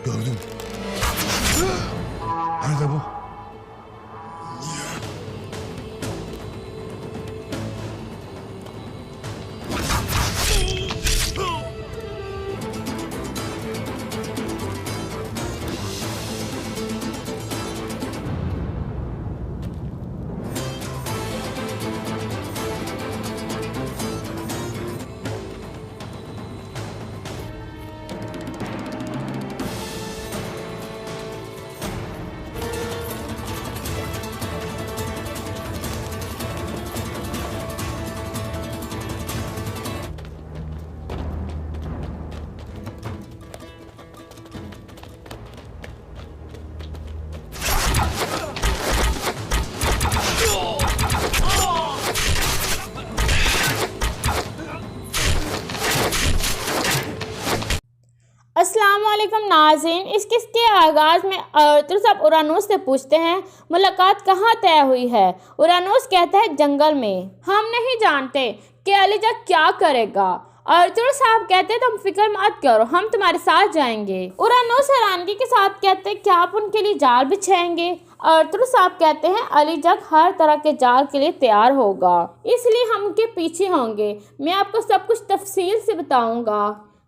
Gördüm. Nerede bu? السلام علیکم ناظرین، اس قسط کے آغاز میں ارطغرل صاحب اورانوس سے پوچھتے ہیں ملاقات کہاں طے ہوئی ہے۔ اورانوس کہتا ہے جنگل میں۔ ہم نہیں جانتے کہ علی جگ کیا کرے گا۔ ارطغرل صاحب کہتے ہیں تم فکر مت کرو، ہم تمہارے ساتھ جائیں گے۔ اورانوس حیرانگی کے ساتھ کہتے ہیں کیا آپ ان کے لیے جال بچھائیں گے؟ ارطغرل صاحب کہتے ہیں علی جگ ہر طرح کے جال کے لیے تیار ہوگا، اس لیے ہم ان کے پیچھے ہوں گے۔ میں آپ کو سب کچھ تفصیل سے بتاؤں گا۔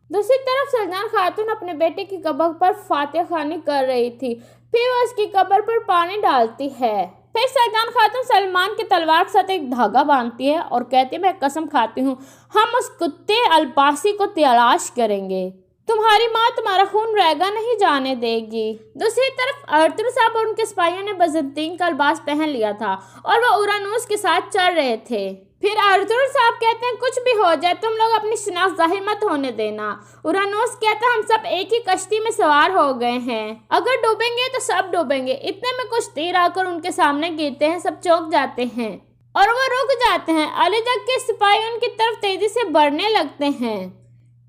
دوسری طرف سلجان خاتون اپنے بیٹے کی قبر پر فاتح خوانی کر رہی تھی، پھر وہ اس کی قبر پر پانی ڈالتی ہے۔ پھر سلجان خاتون سلمان کی تلوار کے ساتھ ایک دھاگا باندھتی ہے اور کہتی ہے میں قسم کھاتی ہوں ہم اس کتے الباسی کو تلاش کریں گے، تمہاری ماں تمہارا خون ریگا نہیں جانے دے گی۔ دوسری طرف ارطغرل صاحب اور ان کے سپاہیوں نے بازنطین کا لباس پہن لیا تھا اور وہ اورانوس کے ساتھ چل رہے تھے۔ پھر ارطغرل صاحب کہتے ہیں کچھ بھی ہو جائے تم لوگ اپنی شناخت ظاہر مت ہونے دینا۔ اورانوس کہتا ہے ہم سب ایک ہی کشتی میں سوار ہو گئے ہیں، اگر ڈوبیں گے تو سب ڈوبیں گے۔ اتنے میں کچھ تیر آ کر ان کے سامنے گرتے ہیں، سب چوک جاتے ہیں اور وہ رک جاتے ہیں۔ علی جگ کے سپاہی ان کی طرف تیزی سے بڑھنے لگتے ہیں،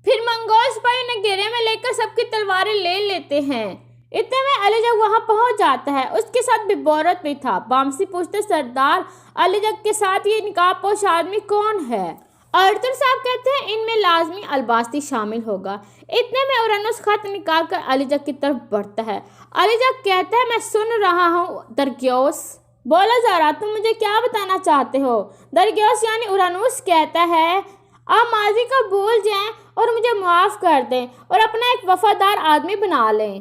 پھر منگول سپاہی انہیں گھیرے میں لے کر سب کی تلواریں لے لیتے ہیں۔ اتنے میں علی جگ وہاں پہنچ جاتا ہے، اس کے ساتھ ببورت بھی تھا۔ بامسی پوچھتے سردار علی جگ کے ساتھ یہ نقاب پوش آدمی کون ہے؟ ارطغرل صاحب کہتے ہیں ان میں لازمی الباسی شامل ہوگا۔ اتنے میں اورانوس خط نکال کر علی جگ کی طرف بڑھتا ہے۔ علی جگ کہتا ہے میں سن رہا ہوں درگیوس، بولا ذرا تم مجھے کیا بتانا چاہتے ہو؟ درگیوس یعنی اورانوس کہتا ہے آپ ماضی کو بھول جائیں اور مجھے معاف کر دیں اور اپنا ایک وفادار آدمی بنا لیں۔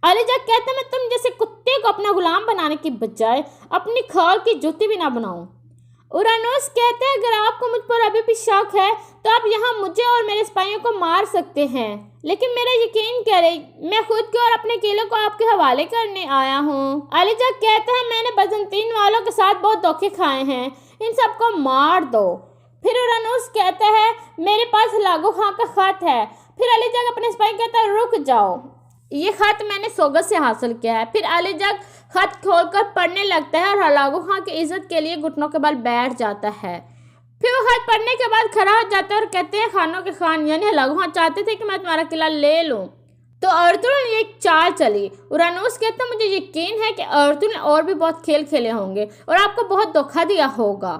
علی جگ کہتا ہے میں تم جیسے کتے کو اپنا غلام بنانے کی بجائے اپنی کھال کی جوتی بھی نہ بناؤں۔ اورانوس کہتے ہیں اگر آپ کو مجھ پر ابھی بھی شک ہے تو آپ یہاں مجھے اور میرے سپاہیوں کو مار سکتے ہیں، لیکن میرا یقین کریں میں خود کو اور اپنے قلعے کو آپ کے حوالے کرنے آیا ہوں۔ علی جگ کہتا ہے میں نے بازنطین والوں کے ساتھ بہت دھوکے کھائے ہیں، ان سب کو مار دو۔ پھر اورانوس کہتا ہے میرے پاس ہلاگو خاں کا خط ہے۔ پھر علی جگ اپنے سپاہی کہتا ہے رک جاؤ، یہ خط میں نے سوگت سے حاصل کیا ہے۔ پھر علی جگ خط کھول کر پڑھنے لگتا ہے اور ہلاگو خاں کی عزت کے لیے گھٹنوں کے بل بیٹھ جاتا ہے۔ پھر وہ خط پڑھنے کے بعد کھڑا ہو جاتا ہے اور کہتے ہیں خانوں کے خان یعنی ہلاگو خاں چاہتے تھے کہ میں تمہارا قلعہ لے لوں، تو ارطغرل نے ایک چال چلی۔ اورانوس کہتا ہے مجھے یقین ہے کہ ارطغرل نے اور بھی بہت کھیل کھیلے ہوں گے اور آپ کو بہت دھوکہ دیا ہوگا۔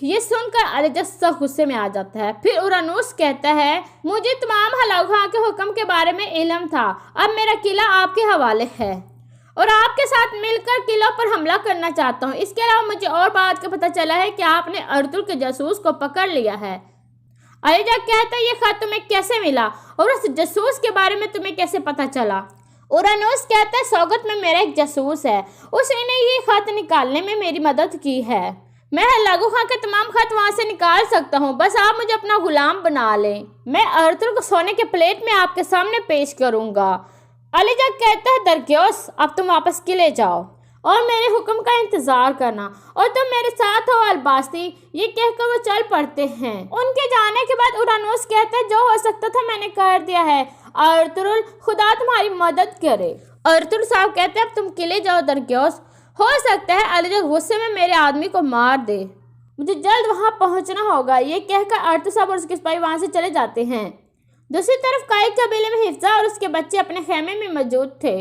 یہ سن کر علی جگ سخت غصے میں آ جاتا ہے۔ پھر اورانوس کہتا ہے مجھے تمام ہلاگو خاں کے حکم کے بارے میں علم تھا، اب میرا قلعہ آپ کے حوالے ہے اور آپ کے ساتھ مل کر قلعوں پر حملہ کرنا چاہتا ہوں۔ اس کے علاوہ مجھے اور بات کا پتہ چلا ہے کہ آپ نے ارطغرل کے جاسوس کو پکڑ لیا ہے۔ علی جگ کہتا ہے یہ خط تمہیں کیسے ملا اور اس جاسوس کے بارے میں تمہیں کیسے پتہ چلا؟ اورانوس کہتا ہے سوگت میں میرا ایک جاسوس ہے، اس نے یہ خط نکالنے میں میری مدد کی ہے۔ میں ہلاگو خاں کے تمام خط وہاں سے نکال سکتا ہوں، بس آپ مجھے اپنا غلام بنا لیں۔ میں ارطغرل کو سونے کے پلیٹ میں آپ کے سامنے پیش کروں گا۔ علی جگ کہتا ہے درگیوس اب تم واپس قلعے جاؤ اور میرے حکم کا انتظار کرنا اور تم میرے ساتھ ہو الباسی۔ یہ کہہ کر وہ چل پڑتے ہیں۔ ان کے جانے کے بعد اورانوس کہتا ہے جو ہو سکتا تھا میں نے کر دیا ہے، ارطغرل خدا تمہاری مدد کرے۔ ارطغرل صاحب کہتے ہیں اب تم قلعے جاؤ درگیوس، ہو سکتا ہے علی جگ غصے میں میرے آدمی کو مار دے، مجھے جلد وہاں پہنچنا ہوگا۔ یہ کہہ کر ارطغرل صاحب اور اس کے سپاہی وہاں سے چلے جاتے ہیں۔ دوسری طرف کائی قبیلے میں حفظہ اور اس کے بچے اپنے خیمے میں موجود تھے۔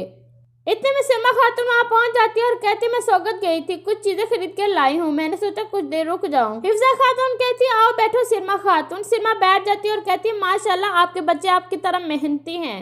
اتنے میں سرما خاتون وہاں پہنچ جاتی ہے اور کہتی میں سوگت گئی تھی، کچھ چیزیں خرید کر لائی ہوں، میں نے سوچا کچھ دیر رک جاؤں۔ حفظہ خاتون کہتی آؤ بیٹھو سرما خاتون۔ سرما بیٹھ جاتی ہے اور کہتی ماشاءاللہ آپ کے بچے آپ کی طرح محنتی ہیں۔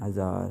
1000,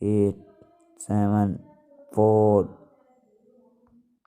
8, 7, 4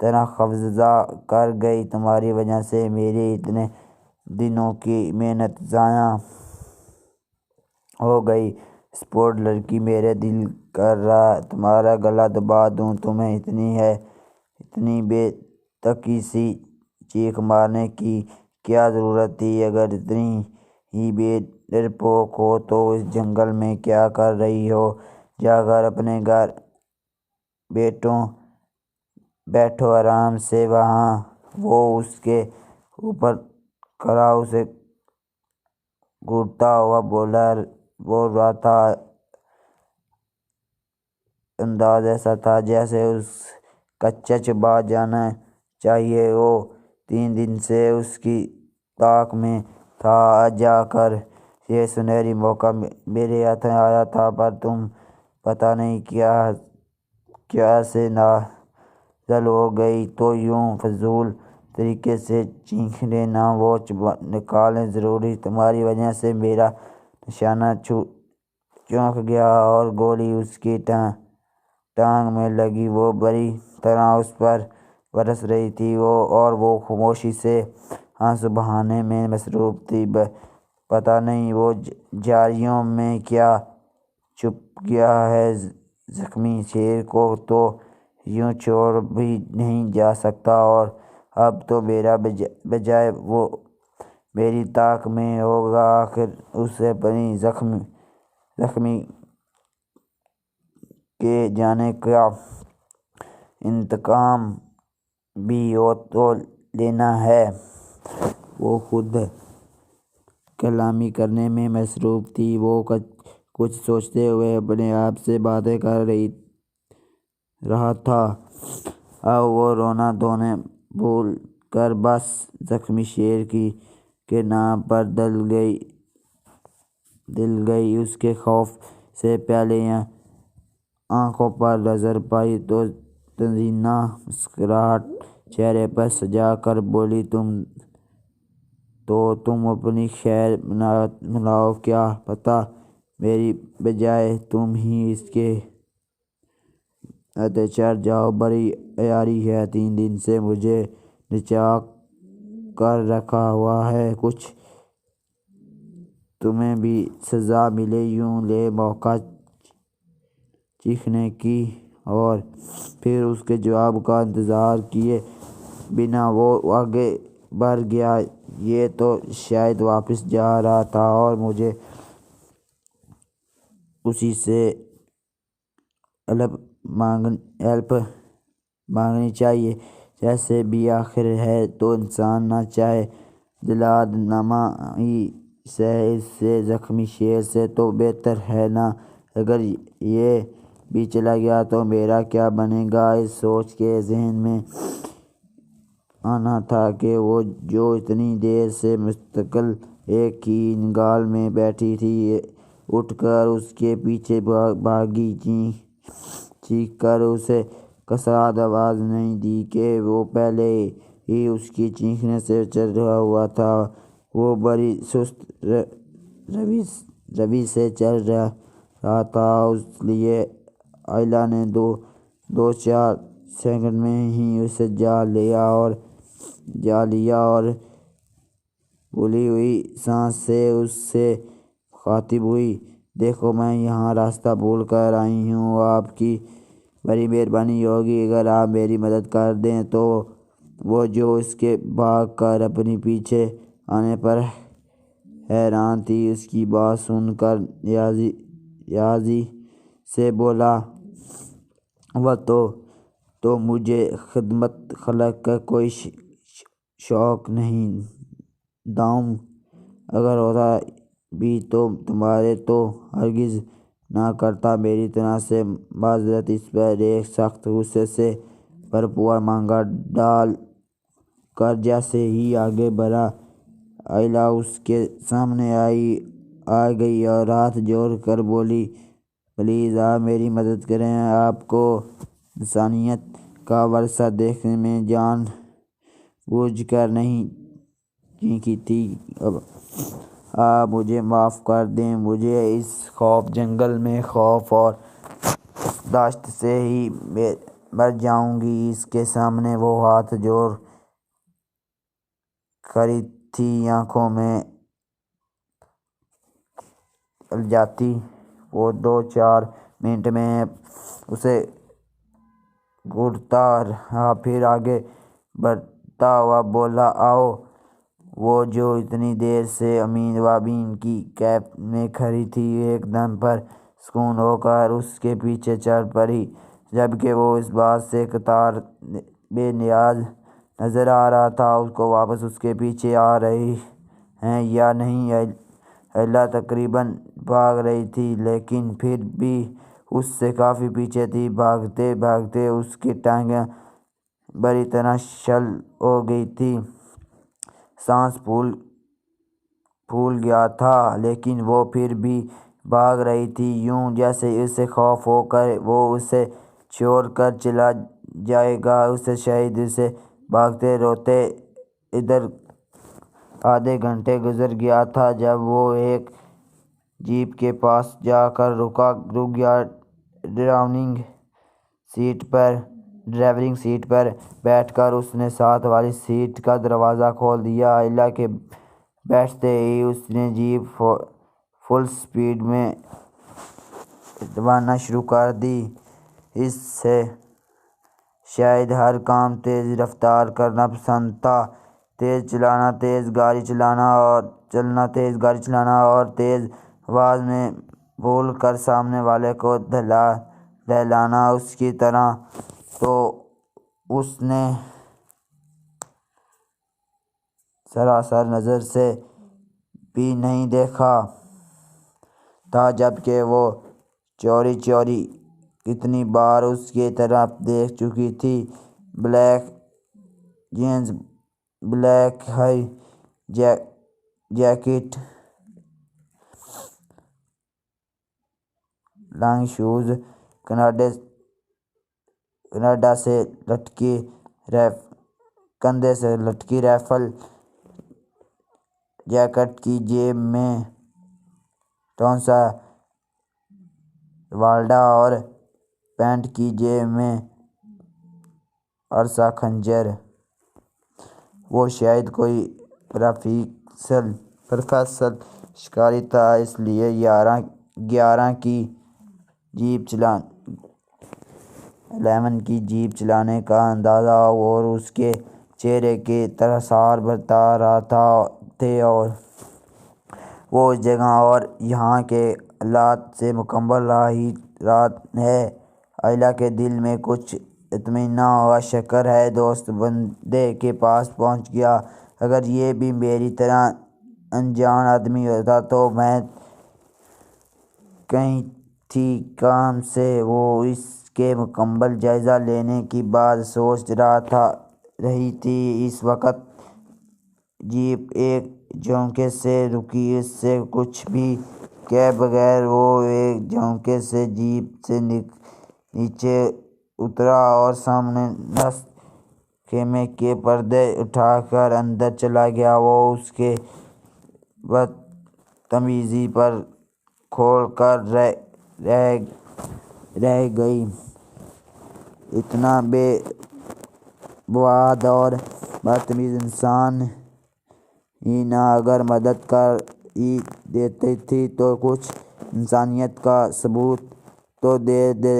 طرح قبضہ کر گئی۔ تمہاری وجہ سے میری اتنے دنوں کی محنت ضائع ہو گئی۔ اسپورٹ لڑکی، میرے دل کر رہا تمہارا گلا دبا دوں۔ تمہیں اتنی بے تکی سی چیخ مارنے کی کیا ضرورت تھی؟ اگر اتنی ہی بے ڈرپوک ہو تو اس جنگل میں کیا کر رہی ہو؟ جا کر اپنے گھر بیٹھو آرام سے۔ وہاں وہ اس کے اوپر کھڑا اسے گھورتا ہوا بول رہا تھا۔ انداز ایسا تھا جیسے اس کا چچ چبا جانا چاہیے۔ وہ 3 دن سے اس کی طاق میں تھا۔ آج جا کر یہ سنہری موقع میرے ہاتھ آیا تھا، پر تم پتہ نہیں کیا سے نازل ہو گئی تو یوں فضول طریقے سے چیخ لینا، وہ نکالنا ضروری۔ تمہاری وجہ سے میرا نشانہ چونک گیا اور گولی اس کی ٹانگ میں لگی۔ وہ بری طرح اس پر برس رہی تھی اور وہ خاموشی سے آنسو بہانے میں مصروف تھی۔ پتہ نہیں وہ جھاڑیوں میں کیا چھپ گیا ہے۔ زخمی شیر کو تو یوں چھوڑ بھی نہیں جا سکتا، اور اب تو میرا بجائے وہ میری طاق میں ہوگا۔ آخر اسے اپنی زخمی کے جانے کا انتقام بھی ہو تو لینا ہے۔ وہ خود کلامی کرنے میں مصروف تھی۔ وہ کچھ سوچتے ہوئے اپنے آپ سے باتیں کر رہا تھا۔ اب وہ رونا دھونا بھول کر بس زخمی شیر کے نام پر دل گئی۔ اس کے خوف سے پیالی آنکھوں پر نظر پڑی تو تنزیہ مسکراہٹ چہرے پر سجا کر بولی، تم اپنی خیر مناؤ، کیا پتہ میری بجائے تم ہی اس کے ہاتھے چڑھ جاؤ۔ بڑی عیاری ہے، 3 دن سے مجھے نچا کر رکھا ہوا ہے، کچھ تمہیں بھی سزا ملے۔ یوں لے موقع چیخنے کی، اور پھر اس کے جواب کا انتظار کیے بنا وہ آگے بڑھ گیا۔ یہ تو شاید واپس جا رہا تھا اور مجھے اسی سے ہیلپ مانگنی چاہیے۔ جیسے بھی آخر ہے تو انسان نہ چاہے دلاد نمائی سہے اس سے زخمی شیر سے تو بہتر ہے نا۔ اگر یہ بھی چلا گیا تو میرا کیا بنے گا؟ اس سوچ کے ذہن میں آنا تھا کہ وہ جو اتنی دیر سے مستقل ایک ہی نگال میں بیٹھی تھی، اٹھ کر اس کے پیچھے بھاگی۔ چیخ کر اسے کساد آواز نہیں دی کہ وہ پہلے ہی اس کی چیخنے سے چڑھا ہوا تھا۔ وہ بڑی سست روی سے چل رہا تھا، اس لیے آئلہ نے 2-4 سیکنڈ میں ہی اسے جا لیا اور پھولی ہوئی سانس سے اس سے مخاطب ہوئی، دیکھو میں یہاں راستہ بھول کر آئی ہوں، آپ کی بڑی مہربانی ہوگی اگر آپ میری مدد کر دیں۔ تو وہ جو اس کے بھاگ کر اپنے پیچھے آنے پر حیران تھی، اس کی بات سن کر یازی سے بولا، وہ تو مجھے خدمت خلق کا کوئی شوق نہیں، داؤں اگر ہوتا بھی تو تمہارے تو ہرگز نہ کرتا۔ میری طرف سے معذرت۔ اس پر ایک سخت غصے سے بھرپور مہنگا ڈال کر جیسے ہی آگے بڑھا، آئلہ اس کے سامنے آ گئی اور ہاتھ جوڑ کر بولی، پلیز آپ میری مدد کریں، آپ کو انسانیت کا ورثہ دیکھنے میں جان بوجھ کر نہیں چیخی تھی۔ آپ مجھے معاف کر دیں، مجھے اس جنگل میں خوف اور دہشت سے ہی مر جاؤں گی۔ اس کے سامنے وہ ہاتھ جوڑ کھڑی تھی، آنکھوں میں الجھاتی۔ وہ 2-4 منٹ میں اسے گھورتا رہا، پھر آگے بڑھتا ہوا بولا، آؤ۔ وہ جو اتنی دیر سے امین وابین کی کیمپ میں کھڑی تھی، ایک دم پر سکون ہو کر اس کے پیچھے چل پڑی، جبکہ وہ اس بات سے قطار بے نیاز نظر آ رہا تھا اس کو واپس اس کے پیچھے آ رہے ہیں یا نہیں۔ ایلا تقریباً بھاگ رہی تھی، لیکن پھر بھی اس سے کافی پیچھے تھی۔ بھاگتے بھاگتے اس کی ٹانگیں بری طرح شل ہو گئی تھیں، سانس پھول گیا تھا، لیکن وہ پھر بھی بھاگ رہی تھی، یوں جیسے اسے خوف ہو کہ وہ اسے چھوڑ کر چلا جائے گا۔ اسے شاید اسے بھاگتے روتے ادھر آدھے گھنٹے گزر گیا تھا، جب وہ ایک جیپ کے پاس جا کر رک گیا۔ ڈرائیونگ سیٹ پر بیٹھ کر اس نے ساتھ والی سیٹ کا دروازہ کھول دیا۔ ایلا کے بیٹھتے ہی اس نے جیپ فل سپیڈ میں دوڑنا شروع کر دی۔ اسے شاید ہر کام تیز رفتار کرنا پسند تھا، تیز گاڑی چلانا اور تیز آواز میں بول کر سامنے والے کو دہلانا۔ اس کی طرح تو اس نے سراسر نظر سے بھی نہیں دیکھا تھا، جبکہ وہ چوری کتنی بار اس کی طرف دیکھ چکی تھی۔ Black jeans, black high jacket, long shoes, کندھے سے لٹکی رائفل، جیکٹ کی جیب میں ٹونسا ریوالور اور پینٹ کی جیب میں عرصہ خنجر۔ وہ شاید کوئی پروفیشنل شکاری تھا، اس لیے 11 کی جیپ چلانے کا انداز اور اس کے چہرے کے تاثرات بتا رہے تھے، اور وہ اس جگہ اور یہاں کے حالات سے مکمل راحت ہے۔ ایلا کے دل میں کچھ اطمینان ہوا۔ شکر ہے دوست بندے کے پاس پہنچ گیا، اگر یہ بھی میری طرح انجان آدمی ہوتا تو میں کہیں تھی کام سے۔ وہ اس کے مکمل جائزہ لینے کی بات سوچ رہی تھی، اس وقت جیپ ایک جھونکے سے رکی۔ اس سے کچھ بھی کہے بغیر وہ ایک جھونکے سے جیپ سے نیچے اترا اور سامنے نصب خیمے کے پردے اٹھا کر اندر چلا گیا۔ وہ اس کی بدتمیزی پر کھول کر رہ گئی۔ اتنا بے بوادھ اور بدتمیز انسان ہی نہ اگر مدد کر ہی دیتی تھی تو کچھ انسانیت کا ثبوت تو دے۔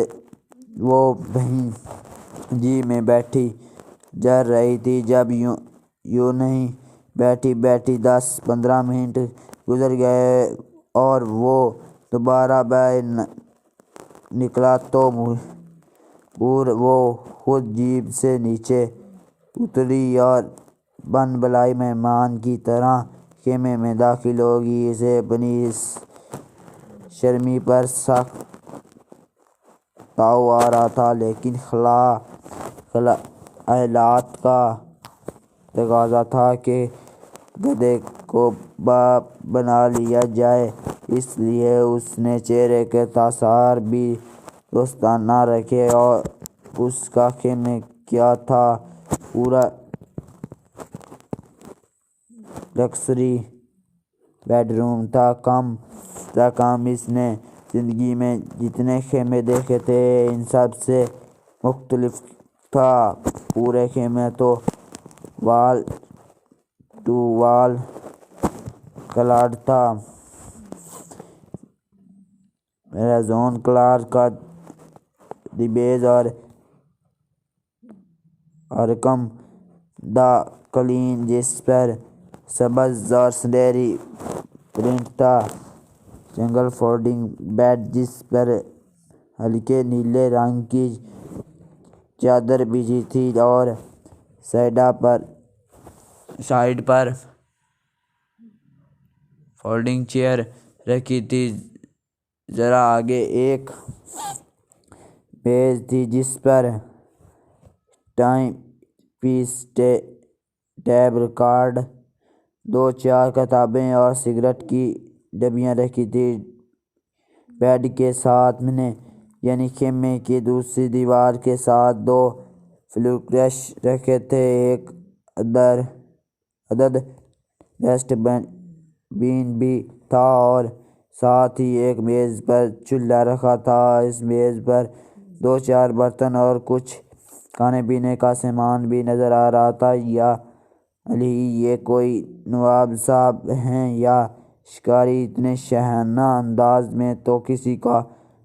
وہ وہیں جیپ میں بیٹھی جل رہی تھی جب یوں ہی بیٹھی 10-15 منٹ گزر گئے اور وہ دوبارہ باہر نکلا تو وہ خود جیپ سے نیچے اتری اور بن بلائی مہمان کی طرح خیمے میں داخل ہو گئی۔ اسے اپنی اس شرمی پر سخت تاؤ آ رہا تھا، لیکن حالات کا تقاضا تھا کہ گدھے کو باپ بنا لیا جائے، اس لیے اس نے چہرے کے تاثرات بھی دوستانہ رکھے۔ اور اس کا خیمہ کیا تھا، پورا لکژری بیڈ روم تھا۔ کم از کم اس نے زندگی میں جتنے خیمے دیکھے تھے ان سب سے مختلف تھا۔ پورے خیمے تو وال ٹو وال کلاڈ تھا۔ میرزون کلارک کا دیبیج اور ارکم دا کلین جس پر سبز اور سنہری پرنٹ تھا، سنگل فولڈنگ بیڈ جس پر ہلکے نیلے رنگ کی چادر بچھی تھی اور سائیڈ پر فولڈنگ چیئر رکھی تھی۔ ذرا آگے ایک میز تھی جس پر ٹائم پیس، ٹیپ ریکارڈر، 2-4 کتابیں اور سگریٹ کی ڈبیاں رکھی تھی۔ بیڈ کے ساتھ میں یعنی خیمے کی دوسری دیوار کے ساتھ 2 فلیکس رکھے تھے۔ ایک عدد ڈسٹ بین بھی تھا اور ساتھ ہی ایک میز پر چولہا رکھا تھا۔ اس میز پر 2-4 برتن اور کچھ کھانے پینے کا سامان بھی نظر آ رہا تھا۔ یا علی یہ کوئی نواب صاحب ہیں یا شکاری، اتنے شاہانہ انداز میں تو کسی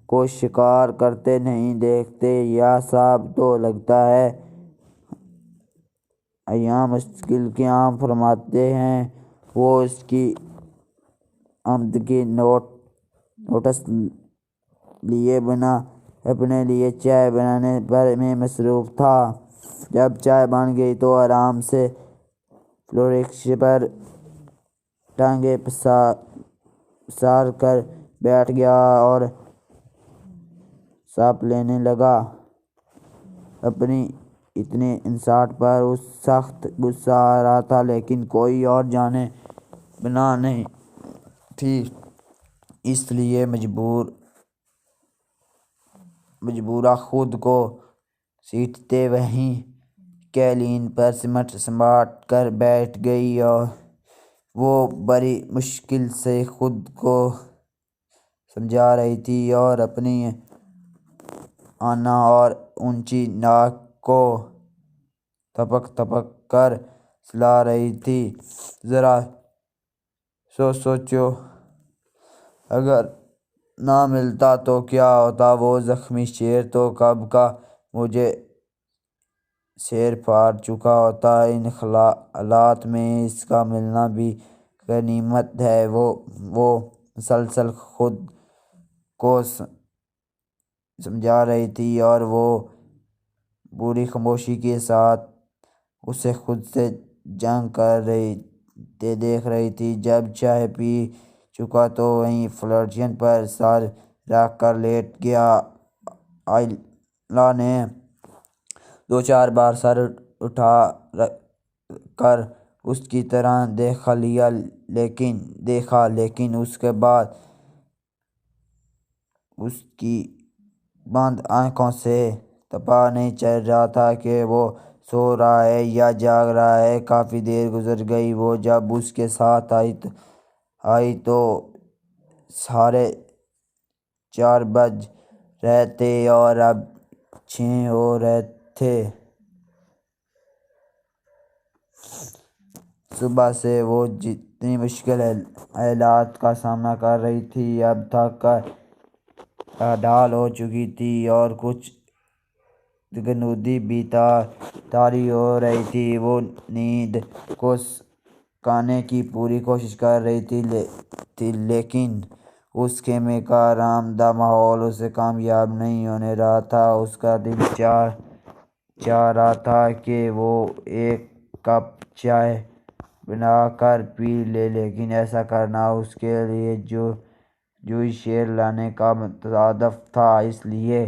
کو شکار کرتے نہیں دیکھتے۔ یا صاحب تو لگتا ہے ایام مستقل قیام فرماتے ہیں۔ وہ اس کی آمد کی نوٹس لیے بنا اپنے لیے چائے بنانے میں مصروف تھا۔ جب چائے بن گئی تو آرام سے فلیکس پر ٹانگیں پسار کر بیٹھ گیا اور سانپ لینے لگا۔ اپنی اتنی انسداد پر اسے سخت غصہ آ رہا تھا، لیکن کوئی اور جانے بنا نہیں تھی، اس لیے مجبورہ خود کو سیٹتے وہیں قالین پر سمٹ کر بیٹھ گئی۔ وہ بڑی مشکل سے خود کو سمجھا رہی تھی اور اپنی آنا اور اونچی ناک کو تھپک کر سلا رہی تھی۔ ذرا سوچو، اگر نہ ملتا تو کیا ہوتا؟ وہ زخمی شیر تو کب کا مجھے سیر پھاڑ چکا ہوتا۔ ان حالات میں اس کا ملنا بھی غنیمت ہے۔ وہ مسلسل خود کو سمجھا رہی تھی اور وہ پوری خاموشی کے ساتھ اسے خود سے جنگ کرتے دیکھ رہی تھی۔ جب چائے پی چکا تو وہیں فلیٹ پر سر رکھ کر لیٹ گیا۔ آئلہ نے 2-4 بار سر اٹھا کر اس کی طرف دیکھا، لیکن اس کے بعد اس کی بند آنکھوں سے پتہ نہیں چل رہا تھا کہ وہ سو رہا ہے یا جاگ رہا ہے۔ کافی دیر گزر گئی۔ وہ جب اس کے ساتھ آئی تو 4:30 بج رہے تھے اور اب 6 ہو رہے تھے۔ صبح سے وہ جتنی مشکل حالات کا سامنا کر رہی تھی، اب تھک کر ڈھال ہو چکی تھی اور کچھ غنودی بھی طاری ہو رہی تھی۔ وہ نیند کو سکھانے کی پوری کوشش کر رہی تھی، لیکن اس خیمے کا آرام دہ ماحول اسے کامیاب نہیں ہونے رہا تھا۔ اس کا دل چاہ رہا تھا کہ وہ ایک کپ چائے بنا کر پی لے، لیکن ایسا کرنا اس کے لیے جوئی شیر لانے کا مترادف تھا۔ اس لیے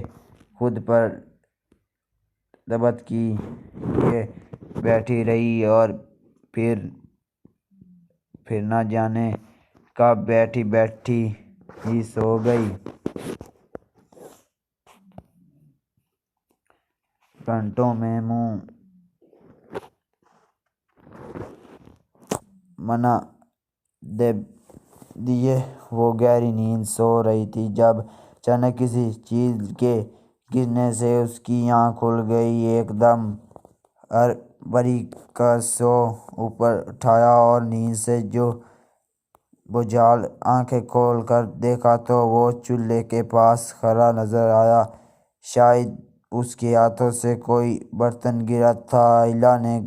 خود پر ضبط کیے بیٹھی رہی اور پھر نہ جانے کب بیٹھی ہی سو گئی۔ گھنٹوں میں منہ منا دیے وہ گہری نیند سو رہی تھی، جب اچانک کسی چیز کے گرنے سے اس کی آنکھ کھل گئی۔ ایک دم بری کا سو اوپر اٹھایا اور نیند سے جو بجھال آنکھیں کھول کر دیکھا تو وہ چولہے کے پاس کھڑا نظر آیا۔ شاید اس کے ہاتھوں سے کوئی برتن گرا تھا۔ ایلا نے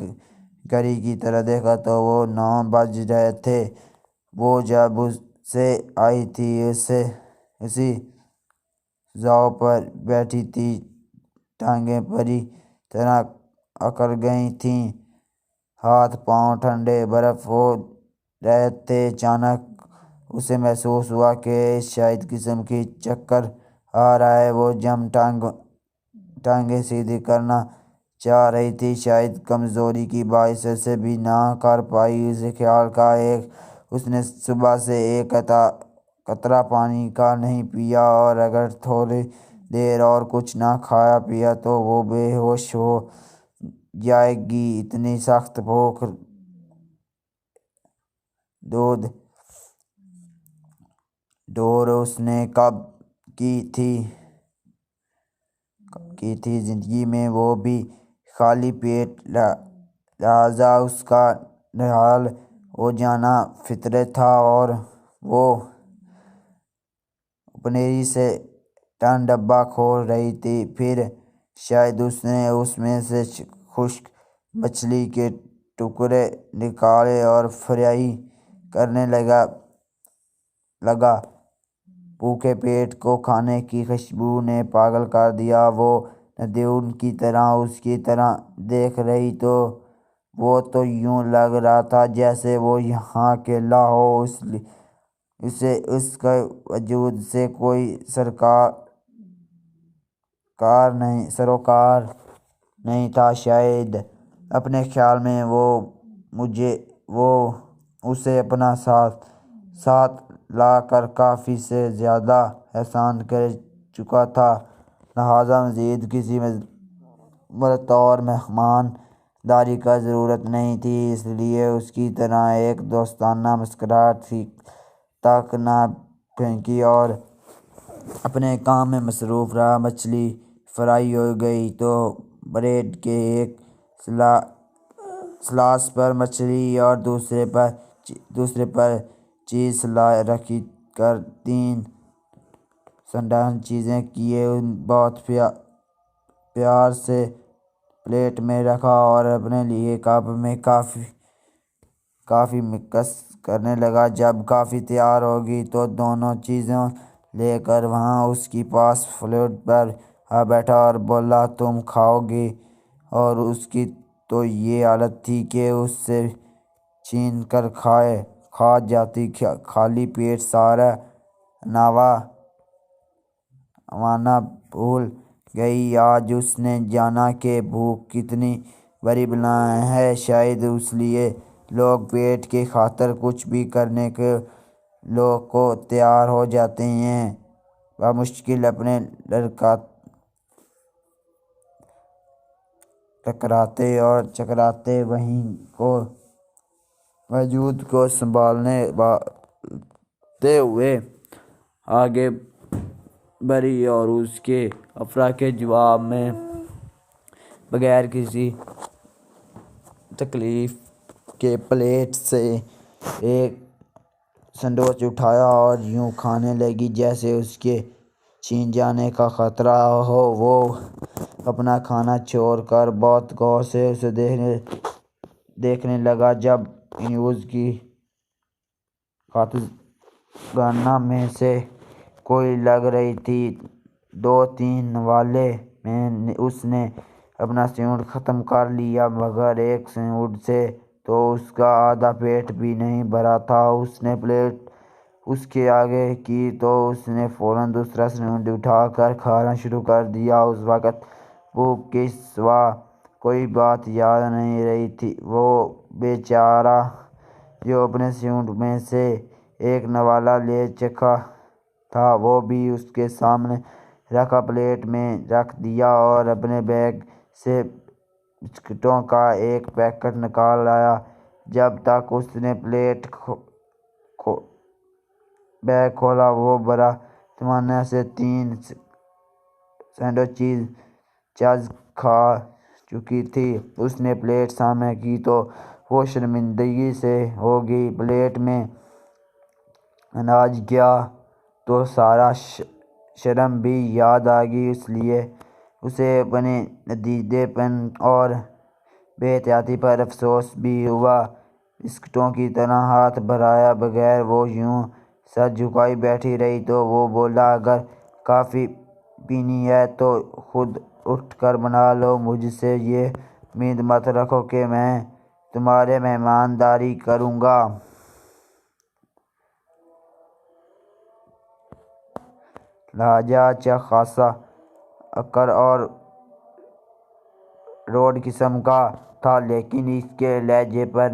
گھڑی کی طرف دیکھا تو وہ 9 بج رہے تھے۔ وہ جب سے آئی تھی اسی زاو پر بیٹھی تھی، ٹانگیں بری طرح اکڑ گئی تھیں، ہاتھ پاؤں ٹھنڈے برف ہو رہے تھے۔ اچانک اسے محسوس ہوا کہ شاید قسم کی چکر آ رہا ہے۔ وہ جم ٹانگیں سیدھی کرنا چاہ رہی تھی، شاید کمزوری کی باعث سے بھی نہ کر پائی۔ اس خیال کا اس نے صبح سے ایک قطرہ پانی کا نہیں پیا، اور اگر تھوڑی دیر اور کچھ نہ کھایا پیا تو وہ بے ہوش ہو جائے گی، اتنی سخت بھوک۔ دوڑ اس نے کب کی تھی زندگی میں، وہ بھی خالی پیٹ، لہٰذا اس کا نہال ہو جانا فطری تھا، اور وہ پنیری سے ٹن ڈبہ کھول رہی تھی۔ پھر شاید اس نے اس میں سے خشک مچھلی کے ٹکڑے نکالے اور فرائی کرنے لگا۔ بھوکے پیٹ کو کھانے کی خوشبو نے پاگل کر دیا۔ وہ ندیون کی طرح اس کی طرف دیکھ رہی تو وہ تو یوں لگ رہا تھا جیسے وہ یہاں اکیلا ہو، اسے اس کے وجود سے کوئی سروکار نہیں تھا۔ شاید اپنے خیال میں وہ اسے اپنا ساتھ لا کر کافی سے زیادہ احسان کر چکا تھا، لہٰذا مزید کسی بطور مہمان داری کی ضرورت نہیں تھی۔ اس لیے اس کی طرف ایک دوستانہ مسکراہٹ تک نہ پھینکی اور اپنے کام میں مصروف رہا۔ مچھلی فرائی ہو گئی تو بریڈ کے ایک سلاس پر مچھلی اور دوسرے پر چیز رکھ کر 3 سنڈان چیزیں کیے، بہت پیار سے پلیٹ میں رکھا اور اپنے لیے کپ میں کافی مکس کرنے لگا۔ جب کافی تیار ہو گئی تو دونوں چیزیں لے کر وہاں اس کے پاس فلور پر آ بیٹھا اور بولا، تم کھاؤ گی؟ اور اس کی تو یہ حالت تھی کہ اس سے چھین کر کھا جاتی، خالی پیٹ سارا وانا بھول گئی۔ آج اس نے جانا کہ بھوک کتنی بری بلا ہے، شاید اس لیے لوگ پیٹ کی خاطر کچھ بھی کرنے کو تیار ہو جاتے ہیں۔ بمشکل اپنے ٹکراتے اور چکراتے وجود کو سنبھالتے ہوئے آگے بڑھی اور اس کے افرا کے جواب میں بغیر کسی تکلیف کے پلیٹ سے ایک سینڈوچ اٹھایا اور یوں کھانے لگی جیسے اس کے چھین جانے کا خطرہ ہو۔ وہ اپنا کھانا چھوڑ کر بہت غور سے اسے دیکھنے لگا۔ جب نیوز کی خاتونوں میں سے کوئی لگ رہی تھی 2-3 نوالے میں اس نے اپنا سینڈوچ ختم کر لیا، مگر ایک سینڈوچ سے تو اس کا آدھا پیٹ بھی نہیں بھرا تھا۔ اس نے پلیٹ اس کے آگے کی تو اس نے فوراً دوسرا سینڈوچ اٹھا کر کھانا شروع کر دیا۔ اس وقت بھوک کے سوا کوئی بات یاد نہیں رہی تھی۔ وہ بے چارہ جو اپنے سینڈوچ میں سے ایک نوالا لے چکا تھا وہ بھی اس کے سامنے رکھا پلیٹ میں رکھ دیا اور اپنے بیگ سے بسکٹوں کا ایک پیکٹ نکال لایا۔ جب تک اس نے بیگ کھولا وہ بڑے اطمینان سے 3 سینڈوچز کھا چکی تھی۔ اس نے پلیٹ سامنے کی تو وہ شرمندگی سے ہو گئی۔ پلیٹ میں اناج گیا تو سارا شرم بھی یاد آ گئی۔ اس لیے اسے اپنے ندیدے پن اور بے احتیاطی پر افسوس بھی ہوا۔ بسکٹوں کی طرح ہاتھ بڑھائے بغیر وہ یوں سر جھکائے بیٹھی رہی تو وہ بولا، اگر کافی پینی ہے تو خود اٹھ کر بنا لو۔ مجھ سے یہ امید مت رکھو کہ میں تمہاری مہمانداری کروں گا۔ لہجہ اچھا خاصا اکڑ اور روڈ قسم کا تھا، لیکن اس کے لہجے پر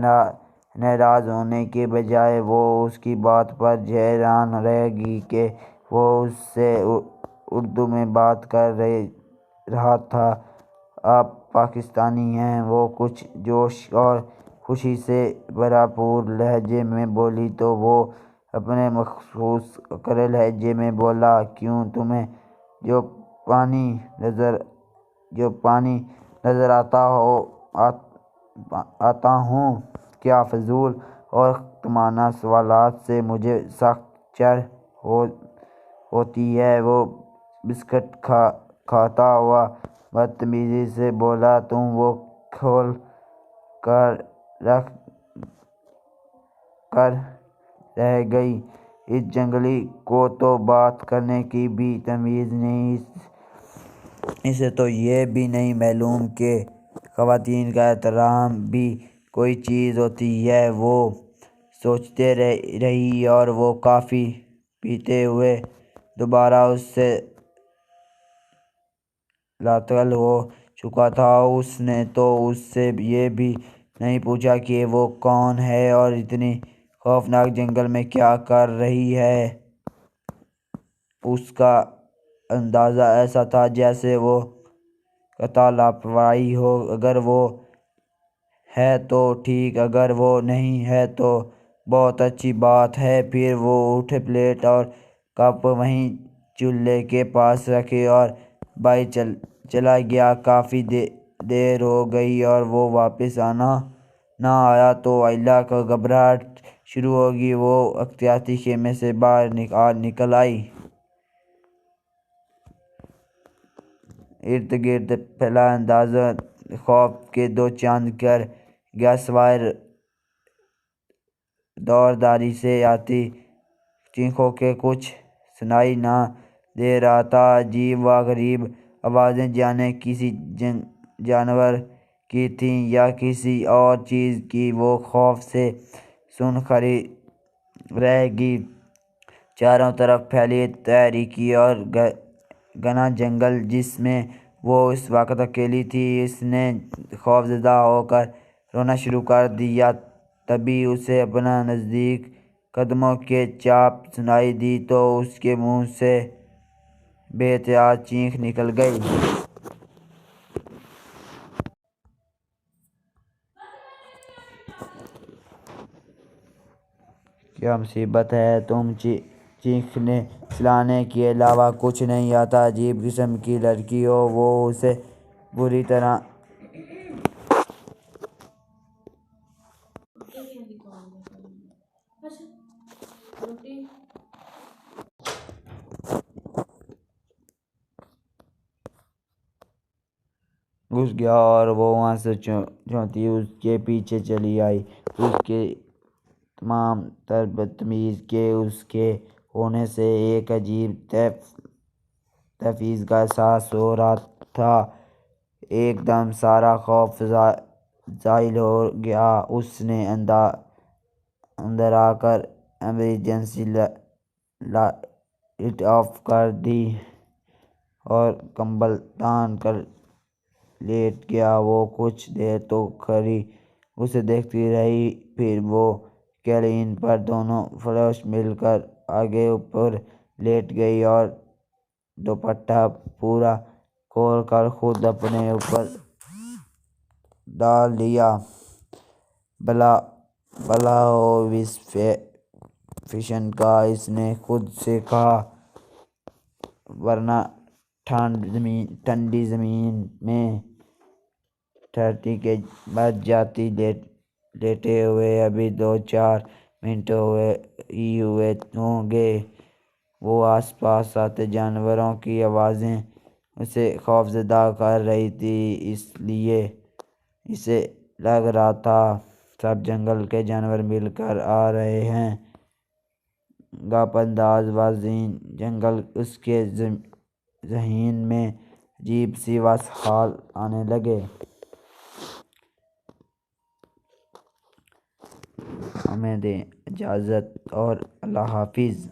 ناراض ہونے کے بجائے وہ اس کی بات پر حیران رہ گئی کہ وہ اس سے اردو میں بات کر رہا تھا۔ آپ پاکستانی ہیں؟ وہ کچھ جوش اور خوشی سے بھرپور لہجے میں بولی تو وہ اپنے مخصوص اکڑ لہجے میں بولا، کیوں؟ تمہیں جو پانی نظر آتا ہوں کیا؟ فضول اور احمقانہ سوالات سے مجھے سخت چڑ ہوتی ہے۔ وہ بسکٹ کھاتا ہوا بدتمیزی سے بولا، تم وہ کھول کر رکھ کر رہ گئی؟ اس جنگلی کو تو بات کرنے کی بھی تمیز نہیں۔ اسے تو یہ بھی نہیں معلوم کہ خواتین کا احترام بھی کوئی چیز ہوتی ہے۔ وہ سوچتی رہی اور وہ کافی پیتے ہوئے دوبارہ اس سے لاطلب ہو چکا تھا۔ اس نے تو اس سے یہ بھی نہیں پوچھا کہ وہ کون ہے اور اتنی خوفناک جنگل میں کیا کر رہی ہے۔ اس کا انداز ایسا تھا جیسے وہ قطع لاپرواہی ہو۔ اگر وہ ہے تو ٹھیک، اگر وہ نہیں ہے تو بہت اچھی بات ہے۔ پھر وہ اٹھے، پلیٹ اور کپ وہیں چولہے کے پاس رکھے اور باہر چلا گیا۔ کافی دیر ہو گئی اور وہ واپس نہ آیا تو آئلہ کو گھبراہٹ شروع ہو گئی۔ وہ احتیاطی خیمے سے باہر نکل آئی۔ ارد گرد پھیلا انداز خوف کے دو چاند کر گیا، سوائے دورداری سے آتی چیخوں کے کچھ سنائی نہ دے رہا تھا۔ عجیب و غریب آوازیں جانے کسی جانور کی تھیں یا کسی اور چیز کی۔ وہ خوف سے سن کھڑی رہ گئی۔ چاروں طرف پھیلی تاریکی اور گھنا جنگل جس میں وہ اس وقت اکیلی تھی۔ اس نے خوفزدہ ہو کر رونا شروع کر دیا۔ تبھی اسے اپنے نزدیک قدموں کی چاپ سنائی دی تو اس کے منہ سے بے احتیاط چیخ نکل گئی۔ کیا مصیبت ہے؟ تم چیخنے چلانے کے علاوہ کچھ نہیں آتا؟ عجیب قسم کی لڑکی ہو۔ وہ اسے بری طرح گھس گیا اور وہ وہاں سے چونکتی اس کے پیچھے چلی آئی۔ اس کے تمام تر بدتمیزی کے اس کے ہونے سے ایک عجیب تحفظ کا احساس ہو رہا تھا۔ ایک دم سارا خوف زائل ہو گیا۔ اس نے اندر آ کر ایمرجنسی لائٹ آف کر دی اور کمبل تان کر لیٹ گیا۔ وہ کچھ دیر تو کھڑی اسے دیکھتی رہی، پھر وہ قالین پر دونوں فروش مل کر آگے اوپر لیٹ گئی اور دوپٹہ پورا کھول کر خود اپنے اوپر ڈال لیا۔ بھلا ہو اس فیشن کا، اس نے خود سے کہا، ورنہ ٹھنڈی زمین میں ٹھہرتی کے بعد جاتی لیٹے ہوئے ابھی 2-4 منٹ ہوئے ہوں گے۔ وہ آس پاس آتے جانوروں کی آوازیں اسے خوفزدہ کر رہی تھی، اس لیے اسے لگ رہا تھا سب جنگل کے جانور مل کر آ رہے ہیں۔ گپ انداز وزین جنگل اس کے ذہن میں عجیب سی خیال آنے لگے۔ ہمیں دیں اجازت اور اللہ حافظ۔